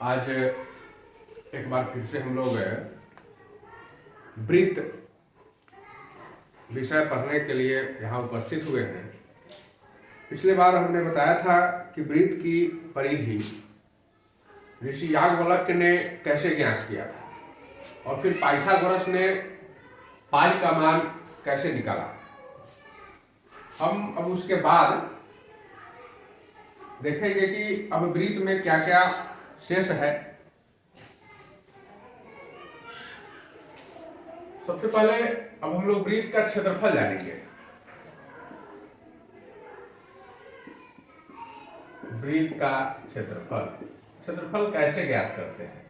आज एक बार फिर से हम लोग वृत्त विषय पढ़ने के लिए यहाँ उपस्थित हुए हैं। पिछले बार हमने बताया था कि वृत्त की परिधि ऋषि याज्ञवल्क्य ने कैसे ज्ञात किया था और फिर पाइथागोरस ने पाई का मान कैसे निकाला। हम अब उसके बाद देखेंगे कि अब वृत्त में क्या क्या शेष है। सबसे पहले अब हम लोग वृत्त का क्षेत्रफल जानेंगे। वृत्त का क्षेत्रफल कैसे ज्ञात करते हैं।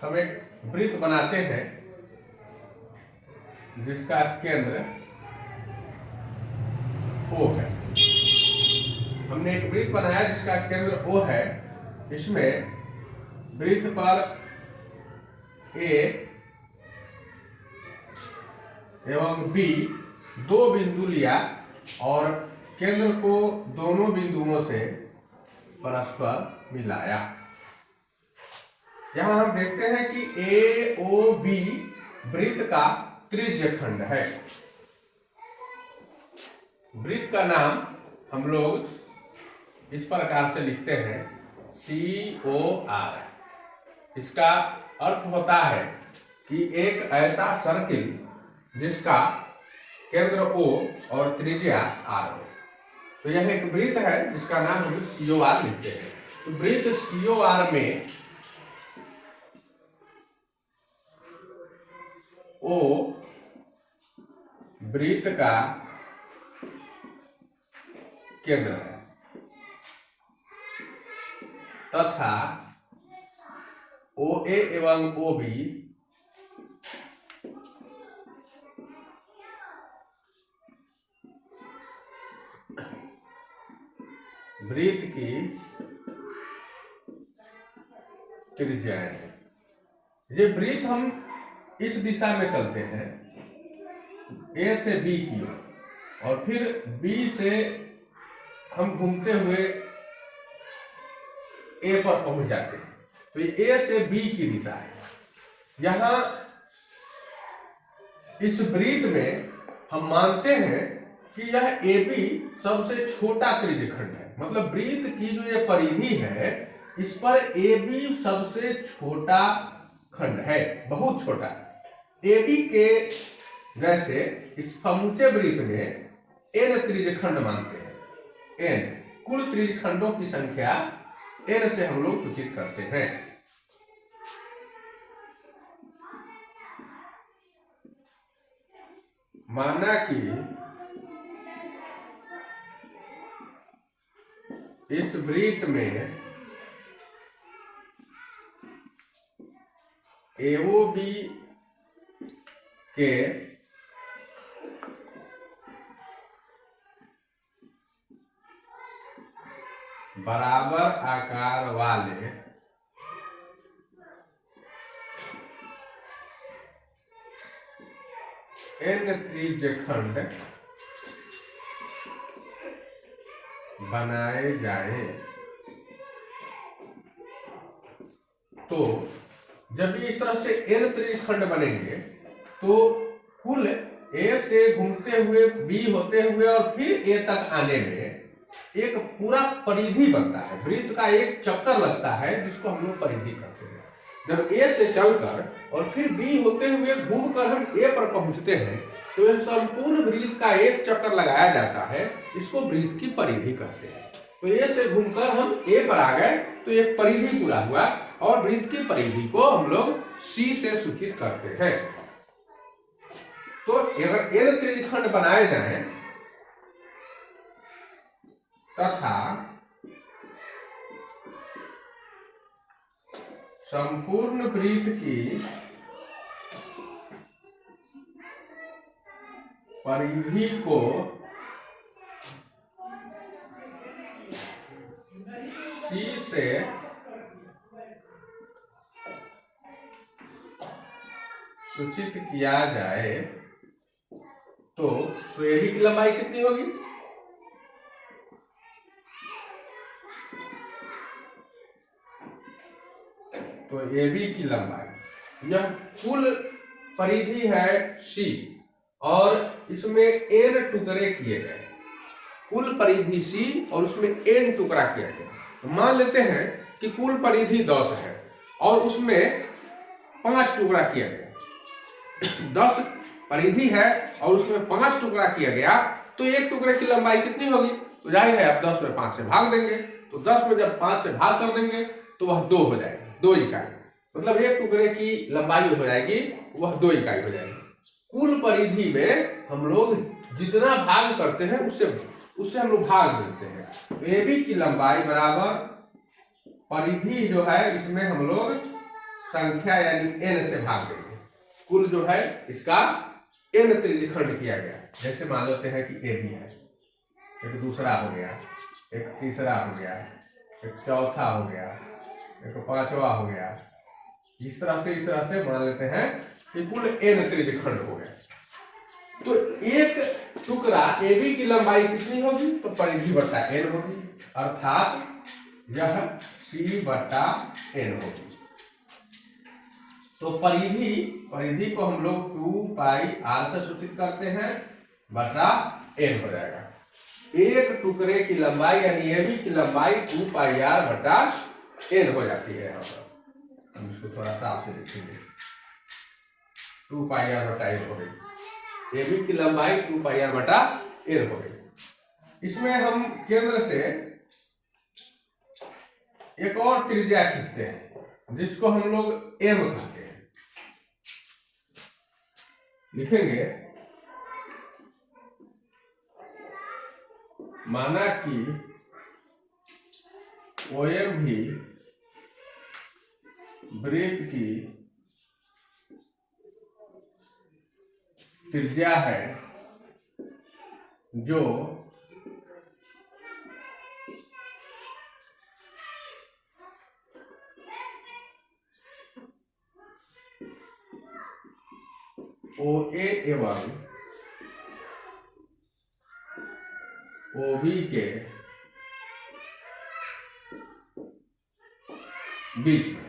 हम एक वृत्त बनाते हैं जिसका केंद्र O है। हमने एक वृत्त बनाया जिसका केंद्र O है। इसमें वृत्त पर A एवं B दो बिंदु लिया और केंद्र को दोनों बिंदुओं से परस्पर मिलाया। यहां हम देखते हैं कि AOB वृत्त का त्रिज्य खंड है। वृत्त का नाम हम लोग इस प्रकार से लिखते हैं COR। इसका अर्थ होता है कि एक ऐसा सर्किल जिसका केंद्र O और त्रिज्या R हो। तो यह एक वृत्त है जिसका नाम हम COR लिखते हैं। तो वृत्त COR में O वृत्त का केंद्र है तथा OA एवं OB वृत्त की त्रिज्याएं हैं। ये वृत्त हम इस दिशा में चलते हैं A से B की ओर और फिर B से हम घूमते हुए A पर पहुंच जाते हैं। तो ये A से B की दिशा है। यहां इस वृत्त में हम मानते हैं कि यह AB सबसे छोटा त्रिज्यखंड है। मतलब वृत्त की जो ये परिधि है इस पर AB सबसे छोटा खंड है, बहुत छोटा। AB के जैसे इस समूचे वृत्त में N त्रिज्यखंड मानते हैं। N कुल त्रिज्यखंडों की संख्या N से हम लोग सूचित करते हैं। माना कि इस वृत्त में AOB के बराबर आकार वाले N त्रिज्यखंड बनाए जाए तो जब भी इस तरह से N त्रिज्यखंड बनेंगे तो कुल A से घूमते हुए B होते हुए और फिर A तक आने में एक पूरा परिधि बनता है। वृत्त का एक चक्कर लगता है जिसको हम लोग परिधि कहते हैं। जब A से चलकर और फिर B होते हुए घूमकर हम A पर पहुंचते हैं तो यह संपूर्ण वृत्त का एक चक्कर लगाया जाता है। इसको वृत्त की परिधि कहते हैं। तो A से घूमकर हम A पर आ गए तो एक परिधि पूरा हुआ और वृत्त की परिधि को हम लोग C से सूचित करते हैं। तो अगर N त्रिज्यखंड बनाए जाएं तथा संपूर्ण वृत्त की परिधि को C से सूचित किया जाए तो AB की लंबाई कितनी होगी? तो ए बी की लंबाई, यह कुल परिधि है सी और इसमें एन टुकड़े किए गए, कुल परिधि सी और उसमें एन टुकड़ा किया गया। तो मान लेते हैं कि कुल परिधि 10 है और उसमें 5 टुकड़ा किया गया। 10 परिधि है और उसमें 5 टुकड़ा किया गया, तो एक टुकड़े की लंबाई कितनी होगी? तो जाहिर है आप 10 में 5 से भाग देंगे, तो 10 में जब 5 से भाग कर देंगे तो वह 2 हो जाएगी, 2 इकाई, मतलब एक टुकड़े की लंबाई हो जाएगी वह 2 इकाई हो जाएगी। कुल परिधि में हम लोग जितना भाग करते हैं उससे हम लोग भाग देते हैं। तो ए बी की लंबाई बराबर परिधि जो है इसमें हम लोग संख्या यानी n से भाग देंगे। कुल जो है इसका n त्रिज्यखंड किया गया। जैसे मान लेते हैं कि ए बी है, एक दूसरा हो गया, एक तीसरा हो गया, एक चौथा हो गया, एक पांचवा हो गया, इस तरह से मान लेते हैं कि कुल n त्रिज्यखंड हो गया। तो एक टुकड़ा ए बी की लंबाई कितनी होगी? तो परिधि बटा n होगी, अर्थात यह c बटा n होगी। तो परिधि को हम लोग 2 पाई r से सूचित करते हैं बटा n हो जाएगा। एक टुकड़े की लंबाई यानी ए बी की लंबाई 2 पाई r बटा n हो जाती है। यहाँ पर हम इसको थोड़ा सा आपसे लिखेंगे, 2 पाई r बटा n हो गई। ए बी की लंबाई 2 पाई r बटा n हो गई। इसमें हम केंद्र से एक और त्रिज्या खींचते हैं जिसको हम लोग m कहते हैं। लिखेंगे माना कि OM भी वृत्त की त्रिज्या है जो OA एवं OB के बीच में।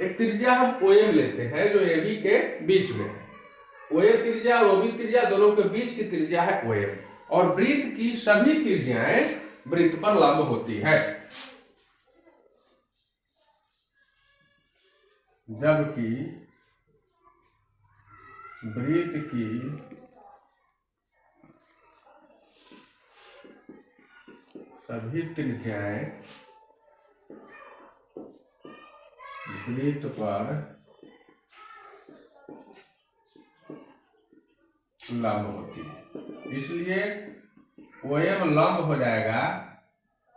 एक त्रिज्या हम OM लेते हैं जो AB के बीच में है। OA त्रिज्या और OB त्रिज्या दोनों के बीच की त्रिज्या है OM, और वृत्त की सभी त्रिज्याएं वृत्त पर लंब होती है, जबकि वृत्त की सभी त्रिज्याएं वृत्त पर लंब होती है। इसलिए OM लंब हो जाएगा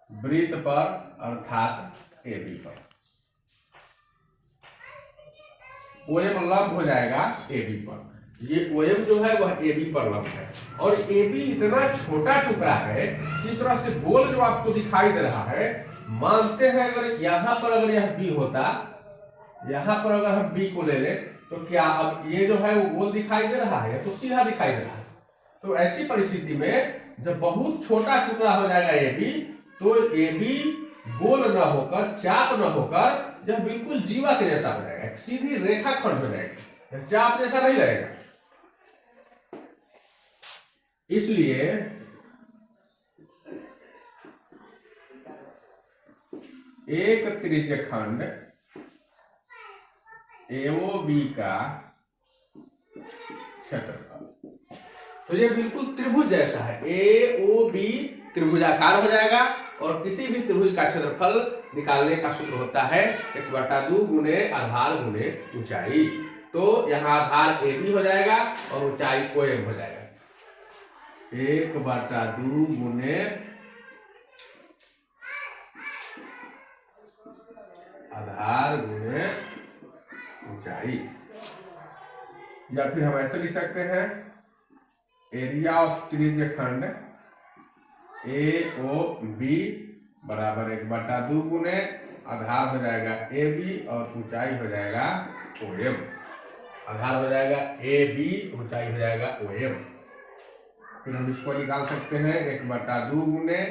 वृत्त पर अर्थात AB पर। OM लंब हो जाएगा AB पर। ये OM जो है वह AB पर लंब है, और AB इतना छोटा टुकड़ा है कि इस तरह से गोल जो आपको दिखाई दे रहा है, मानते हैं अगर यहाँ पर अगर यह B होता, यहाँ पर अगर हम B को ले लें तो क्या अब ये जो है वो गोल दिखाई दे रहा है तो सीधा दिखाई दे रहा है। तो ऐसी परिस्थिति में जब बहुत छोटा टुकड़ा हो जाएगा AB, तो AB गोल न होकर, चाप न होकर यह बिल्कुल जीवा के जैसा हो जाएगा, सीधी रेखा खंड हो जाएगी, यह चाप जैसा नहीं लगेगा। इसलिए एक त्रिज्यखंड AOB का क्षेत्रफल, तो ये बिल्कुल त्रिभुज जैसा है। AOB त्रिभुजाकार हो जाएगा, और किसी भी त्रिभुज का क्षेत्रफल निकालने का सूत्र होता है 1/2 गुणे आधार गुणे ऊंचाई। तो यहाँ आधार AB हो जाएगा और ऊंचाई OM हो जाएगा। 1/2 गुणे आधार गुणे ऊंचाई, या फिर हम ऐसे लिख सकते हैं एरिया ऑफ त्रिज्यखंड AOB बराबर 1/2 गुणे आधार हो जाएगा AB और ऊंचाई हो जाएगा OM। आधार हो जाएगा AB, ऊंचाई हो जाएगा OM। फिर हम इसको निकाल सकते हैं 1/2 गुणे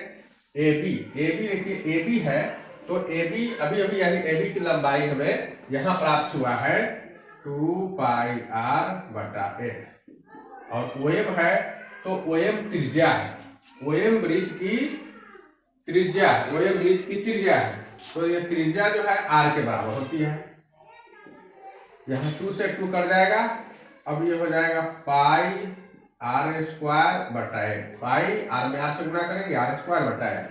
AB। AB देखिए AB है तो AB अभी अभी यानी AB की लंबाई हमें यहां प्राप्त हुआ है 2πr बटा a, और OM है तो OM त्रिज्या है, OM वृत्त की त्रिज्या है, OM वृत्त की त्रिज्या है, तो ये त्रिज्या जो है r के बराबर होती है। यहाँ 2 से 2 कर जाएगा, अब ये हो जाएगा पाई आर स्क्वायर बटा ए, पाई आर में आर से गुणा करेंगे आर स्क्वायर बटा ए।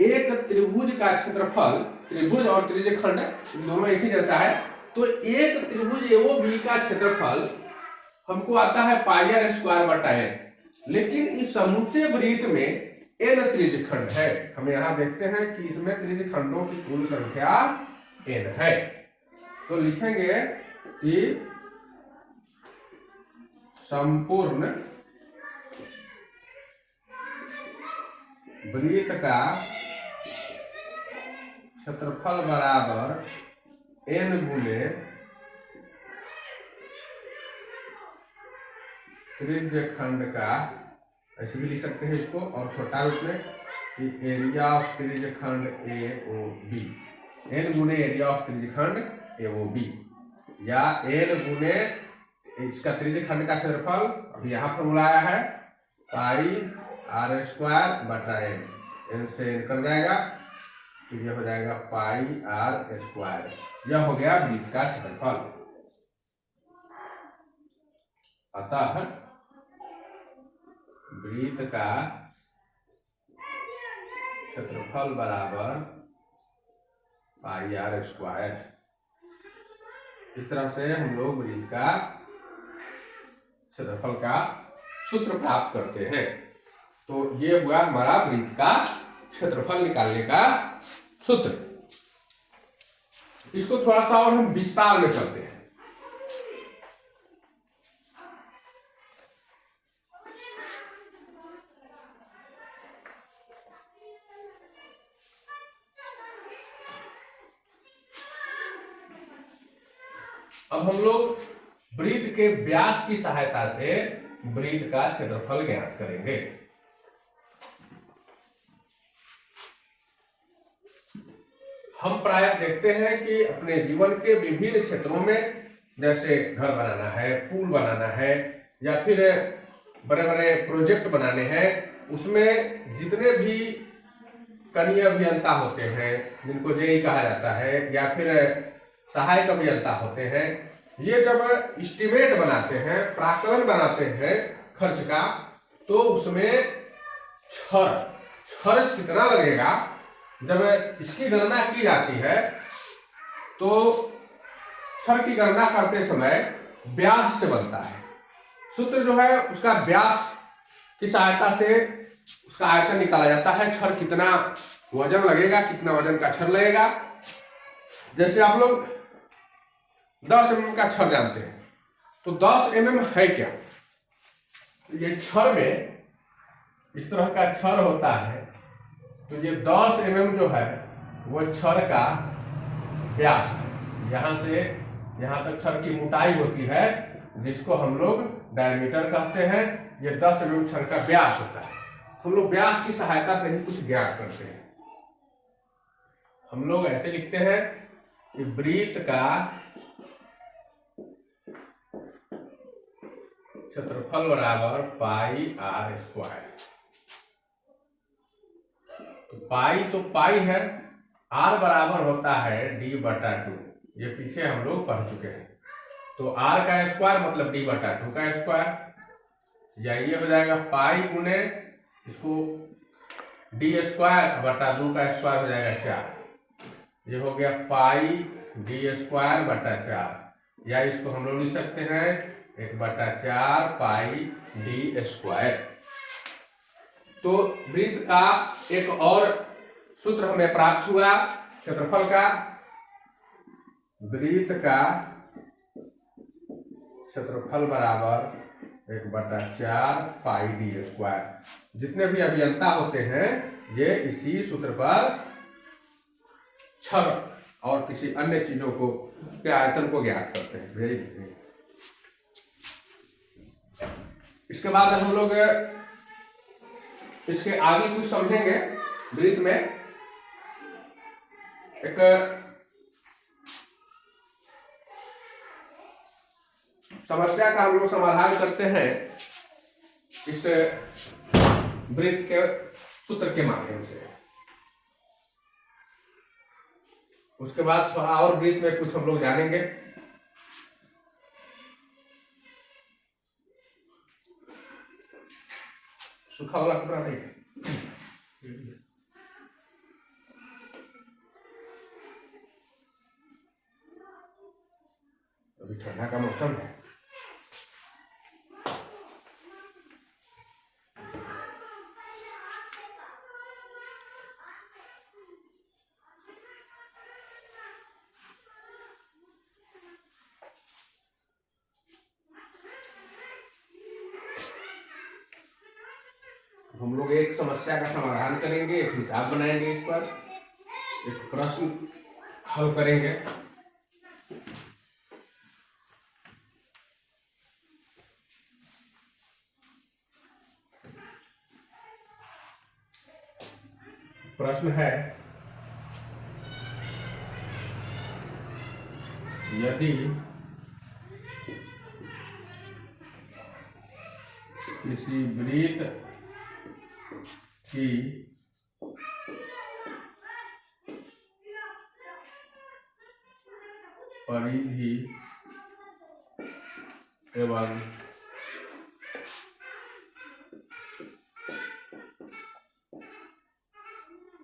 एक त्रिभुज का क्षेत्रफल, त्रिभुज और त्रिज्यखंड दोनों एक ही जैसा है, तो एक त्रिभुज एओबी का क्षेत्रफल हमको आता है पाई आर स्क्वायर बटा ए, लेकिन इस समूचे वृत्त में n त्रिज्यखंड है। हम यहाँ देखते हैं कि इसमें त्रिज्यखंडों की कुल संख्या n है, तो लिखेंगे कि संपूर्ण वृत्त का क्षेत्रफल बराबर n गुने त्रिज्यखंड का, ऐसे भी लिख सकते हैं इसको, और छोटा रूप में कि एरिया ऑफ त्रिज्यखंड AOB, n गुने एरिया ऑफ त्रिज्यखंड AOB, या n गुने इसका त्रिज्यखंड का क्षेत्रफल, अभी यहाँ फॉर्मूला आया है पाई आर स्क्वायर बटा n से n कर जाएगा, तो ये हो जाएगा पाई आर स्क्वायर। यह हो गया वृत्त का क्षेत्रफल। अतः वृत्त का क्षेत्रफल बराबर पाई आर स्क्वायर। इस तरह से हम लोग वृत्त का क्षेत्रफल का सूत्र प्राप्त करते हैं। तो ये हुआ हमारा वृत्त का क्षेत्रफल निकालने का सूत्र। इसको थोड़ा सा और हम विस्तार में करते हैं। अब हम लोग वृत्त के व्यास की सहायता से वृत्त का क्षेत्रफल ज्ञात करेंगे। हम प्राय देखते हैं कि अपने जीवन के विभिन्न क्षेत्रों में, जैसे घर बनाना है, पुल बनाना है, या फिर बड़े बड़े प्रोजेक्ट बनाने हैं, उसमें जितने भी कनीय अभियंता होते हैं, जिनको जेई कहा जाता है, या फिर सहायक अभियंता होते हैं, ये जब एस्टिमेट बनाते हैं, प्राकलन बनाते हैं खर्च का, तो उसमें खर्च कितना लगेगा, जब इसकी गणना की जाती है तो छर की गणना करते समय व्यास से बनता है। सूत्र जो है उसका व्यास की सहायता से उसका आयतन निकाला जाता है। छर कितना वजन लगेगा, कितना वजन का छर लगेगा। जैसे आप लोग 10 mm का छर जानते हैं, तो 10 mm है क्या, ये छर में इस तरह का छर होता है, तो ये 10 mm जो है वो छर का व्यास है। यहाँ से यहाँ तक छर की मोटाई होती है, जिसको हम लोग डायमीटर कहते हैं। ये 10 mm छर का व्यास होता है। हम लोग व्यास की सहायता से ही कुछ ज्ञात करते हैं। हम लोग ऐसे लिखते हैं कि वृत्त का क्षेत्रफल बराबर पाई आर स्क्वायर। तो पाई है, आर बराबर होता है डी बटा 2, ये पीछे हम लोग पढ़ चुके हैं। तो आर का स्क्वायर मतलब डी बटा 2 का स्क्वायर, या ये हो जाएगा पाई गुने इसको डी स्क्वायर बटा 2 का स्क्वायर हो जाएगा 4। ये हो गया पाई डी स्क्वायर बटा 4, या इसको हम लोग लिख सकते हैं 1 बटा 4 पाई डी स्क्वायर। तो वृत्त का एक और सूत्र हमें प्राप्त हुआ क्षेत्रफल का। वृत्त का क्षेत्रफल बराबर 1 बटा 4 पाई डी स्क्वायर। जितने भी अभियंता होते हैं ये इसी सूत्र पर छर और किसी अन्य चीजों को के आयतन को ज्ञात करते हैं। इसके बाद हम लोग इसके आगे कुछ समझेंगे वृत्त में। एक समस्या का हम लोग समाधान करते हैं इस वृत्त के सूत्र के माध्यम से। उसके बाद थोड़ा और वृत्त में कुछ हम लोग जानेंगे। सूखा वाला कपड़ा नहीं है, अभी ठंडा का मौसम है। हम लोग एक समस्या का समाधान करेंगे, एक हिसाब बनाएंगे, इस पर एक प्रश्न हल करेंगे। प्रश्न है, यदि किसी वृत्त की परिधि एवं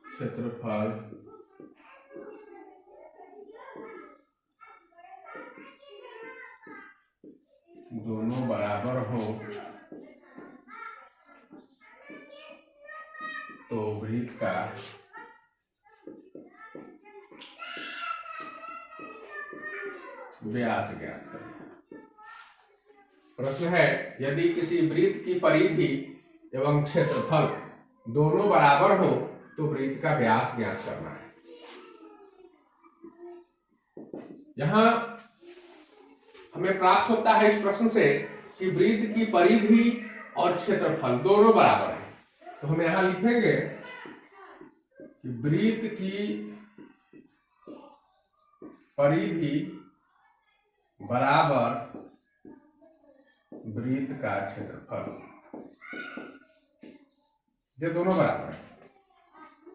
क्षेत्रफल दोनों बराबर हो तो वृत्त का व्यास ज्ञात करें। प्रश्न है, यदि किसी वृत्त की परिधि एवं क्षेत्रफल दोनों बराबर हो तो वृत्त का व्यास ज्ञात करना है। यहां हमें प्राप्त होता है इस प्रश्न से कि वृत्त की परिधि और क्षेत्रफल दोनों बराबर है। तो हम यहां लिखेंगे कि वृत्त की परिधि बराबर वृत्त का क्षेत्रफल, ये दोनों बराबर है।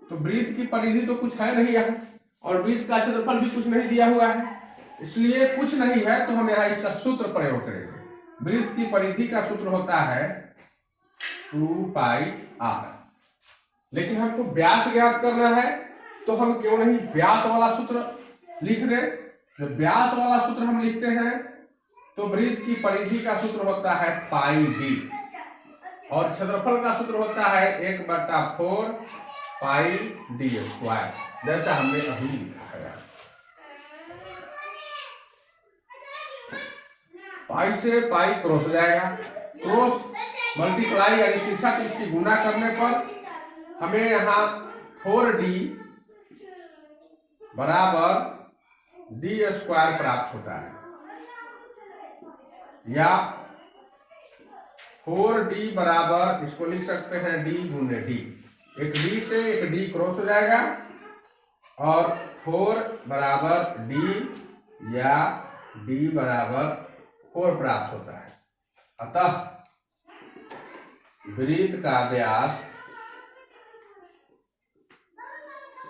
तो वृत्त की परिधि तो कुछ है नहीं यहाँ, और वृत्त का क्षेत्रफल भी कुछ नहीं दिया हुआ है, इसलिए कुछ नहीं है। तो हम यहाँ इसका सूत्र प्रयोग करेंगे। वृत्त की परिधि का सूत्र होता है 2πr, लेकिन हमको व्यास ज्ञात करना है, तो हम क्यों नहीं व्यास वाला सूत्र लिख दें। जब व्यास वाला सूत्र हम लिखते हैं तो वृत्त की परिधि का सूत्र होता है πd, और क्षेत्रफल का सूत्र होता है 1/4 πd², जैसा हमने अभी लिखा है। पाई से पाई क्रॉस हो जाएगा, क्रॉस मल्टीप्लाई यानी तिरछा तिरछी गुना करने पर हमें यहाँ 4d बराबर d² प्राप्त होता है, या 4d बराबर, इसको लिख सकते हैं d गुने d, एक d से एक d क्रॉस हो जाएगा, और 4 बराबर d या d बराबर 4 प्राप्त होता है। अतः वृत्त का व्यास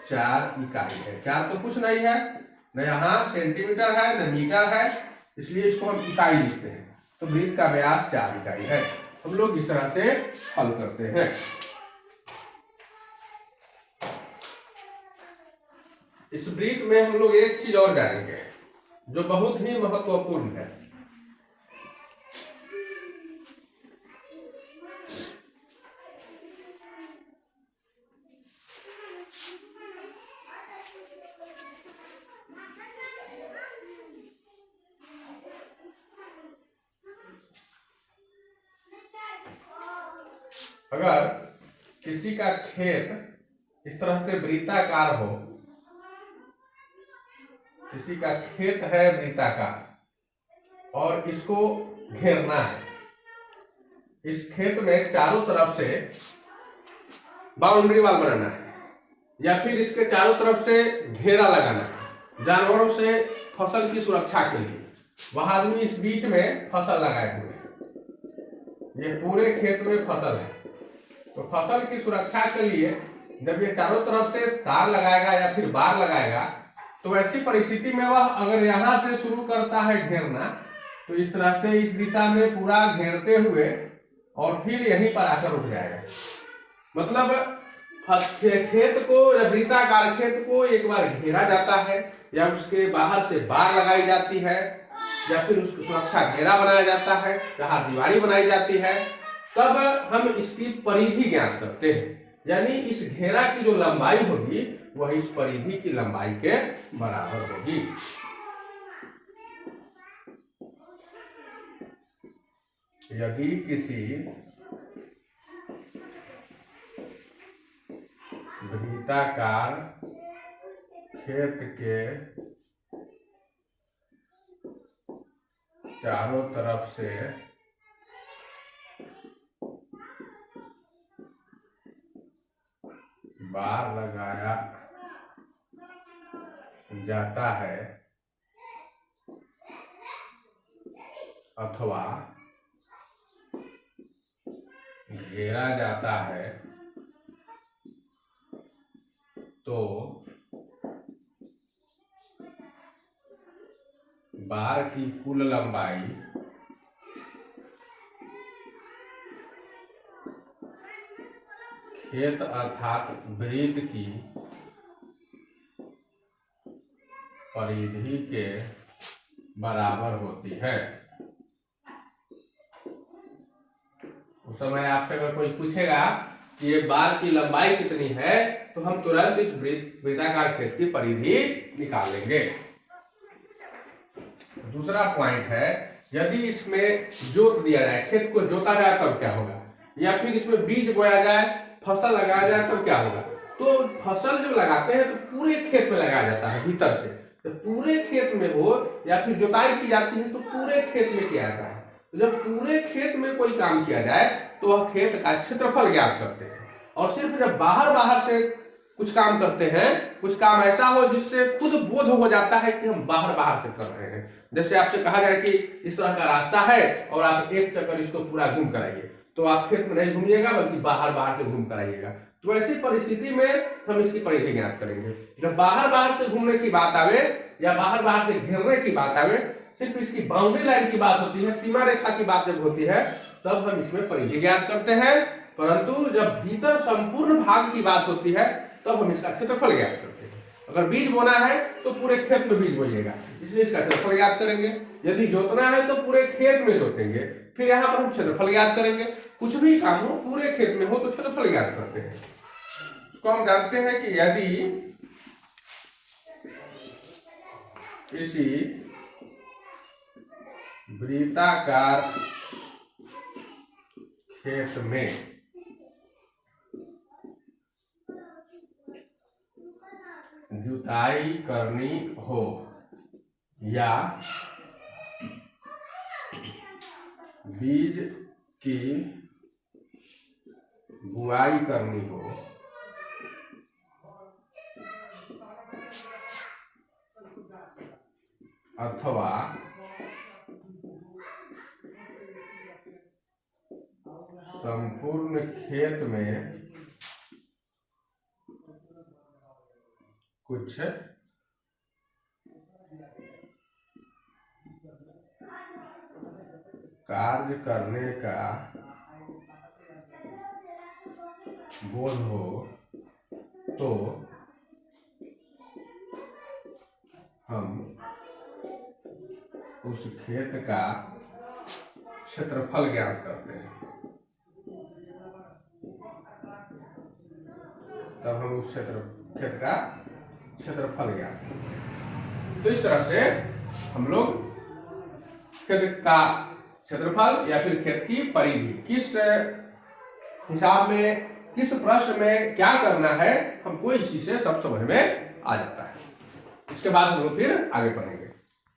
4 इकाई है। 4 तो कुछ नहीं है, न यहाँ सेंटीमीटर है न मीटर है, इसलिए इसको हम इकाई लिखते हैं। तो वृत्त का व्यास 4 इकाई है। हम लोग इस तरह से हल करते हैं। इस वृत्त में हम लोग एक चीज और जानेंगे जो बहुत ही महत्वपूर्ण है। अगर किसी का खेत इस तरह से वृत्ताकार हो, किसी का खेत है वृत्ताकार और इसको घेरना है, इस खेत में चारों तरफ से बाउंड्री वॉल बनाना है, या फिर इसके चारों तरफ से घेरा लगाना जानवरों से फसल की सुरक्षा के लिए। वह आदमी इस बीच में फसल लगाए हुए हैं, ये पूरे खेत में फसल है, तो फसल की सुरक्षा के लिए जब ये चारों तरफ से तार लगाएगा या फिर बार लगाएगा, तो ऐसी परिस्थिति में वह अगर यहाँ से शुरू करता है घेरना, तो इस तरह से इस दिशा में पूरा घेरते हुए और फिर यहीं पर आकर रुक जाएगा। मतलब खेत को या वृत्ताकार खेत को एक बार घेरा जाता है या उसके बाहर से बार लगाई जाती है या फिर उसकी सुरक्षा घेरा बनाया जाता है, जहां दीवारी बनाई जाती है, तब हम इसकी परिधि ज्ञात करते हैं। यानी इस घेरा की जो लंबाई होगी वह इस परिधि की लंबाई के बराबर होगी। यदि किसी वृत्ताकार खेत के चारों तरफ से बार लगाया जाता है अथवा घेरा जाता है, तो बार की कुल लंबाई खेत अर्थात वृत्त की परिधि के बराबर होती है। उस समय आपसे अगर कोई पूछेगा कि ये बार की लंबाई कितनी है, तो हम तुरंत इस वृत्ताकार खेत की परिधि निकाल लेंगे। दूसरा पॉइंट है, यदि इसमें जोत दिया जाए, खेत को जोता जाए तब क्या होगा, या फिर इसमें बीज बोया जाए, फसल लगाया जाए तब क्या होगा। तो फसल जो लगाते हैं तो पूरे खेत में लगाया जाता है भीतर से, तो पूरे खेत में हो या फिर जुताई की जाती है तो पूरे खेत में किया जाता है। तो जब पूरे खेत में कोई काम किया जाए तो वह खेत का क्षेत्रफल ज्ञात करते हैं। और सिर्फ जब बाहर बाहर से कुछ काम करते हैं, कुछ काम ऐसा हो जिससे खुद बोध हो जाता है कि हम बाहर बाहर से कर रहे हैं। जैसे आपसे कहा जाए कि इस तरह का रास्ता है और आप एक चक्कर इसको पूरा घूम कर आइए, तो आप खेत में नहीं घूमिएगा बल्कि बाहर बाहर से घूम कर आइएगा। तो ऐसी परिस्थिति में हम इसकी परिधि ज्ञात करेंगे। जब बाहर बाहर से घूमने की बात आवे या बाहर बाहर से घेरने की बात आवे, सिर्फ इसकी बाउंड्री लाइन की बात होती है, सीमा रेखा की बात जब होती है, तब हम इसमें परिधि ज्ञात करते हैं। परंतु जब भीतर संपूर्ण भाग की बात होती है तब हम इसका क्षेत्रफल ज्ञात करते हैं। अगर बीज बोना है तो पूरे खेत में बीज बोइएगा, इसलिए इसका क्षेत्रफल ज्ञात करेंगे। यदि जोतना है तो पूरे खेत में जोतेंगे, फिर यहाँ पर हम क्षेत्रफल ज्ञात करेंगे। कुछ भी काम हो पूरे खेत में हो तो क्षेत्रफल ज्ञात करते हैं। तो हम जानते हैं कि यदि किसी वृत्ताकार खेत में जुताई करनी हो या बीज की बुआई करनी हो, अथवा संपूर्ण खेत में कुछ कार्य करने का बोध हो, तो हम उस खेत का क्षेत्रफल ज्ञात करते हैं। तब हम उस खेत का क्षेत्रफल ज्ञात करते हैं। तो इस तरह से हम लोग खेत का क्षेत्रफल या फिर खेत की परिधि किस हिसाब में, किस प्रश्न में क्या करना है, हमको इसी से सब समझ में आ जाता है। इसके बाद हम लोग फिर आगे पढ़ेंगे।